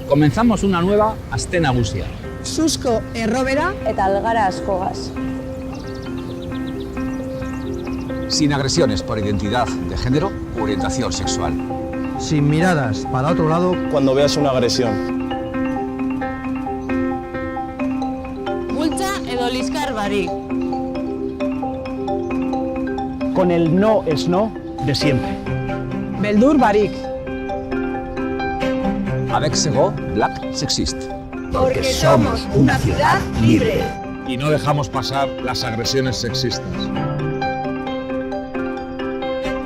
Comenzamos una nueva Aste Nagusia. Suzko errobera eta algara askogaz. Sin agresiones por identidad de género u orientación sexual. Sin miradas para otro lado cuando veas una agresión. Bultza edo liskar barik. Con el no es no de siempre. beldur barik. Avec Sego Black Sexist. Porque somos una ciudad libre. Y no dejamos pasar las agresiones sexistas.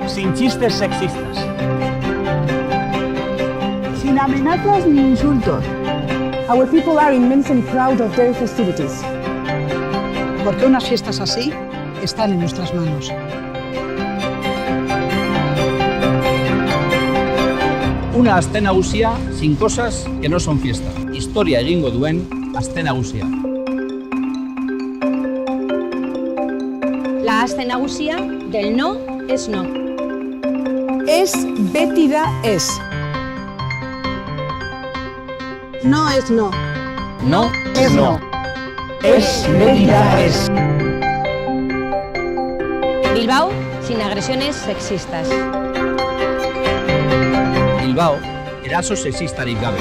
Sin chistes sexistas. Sin amenazas ni insultos. Our people are immensely proud of their festivities. Porque unas fiestas así están en nuestras manos. Una Aste Nagusia sin cosas que no son fiesta. Historia egingo duen Aste Nagusia. La Aste Nagusia del no es no. Ez beti da ez. No es no. No Es no. Es beti da es. Bilbao sin agresiones sexistas. Bilbao, eraso sexistarik gabe.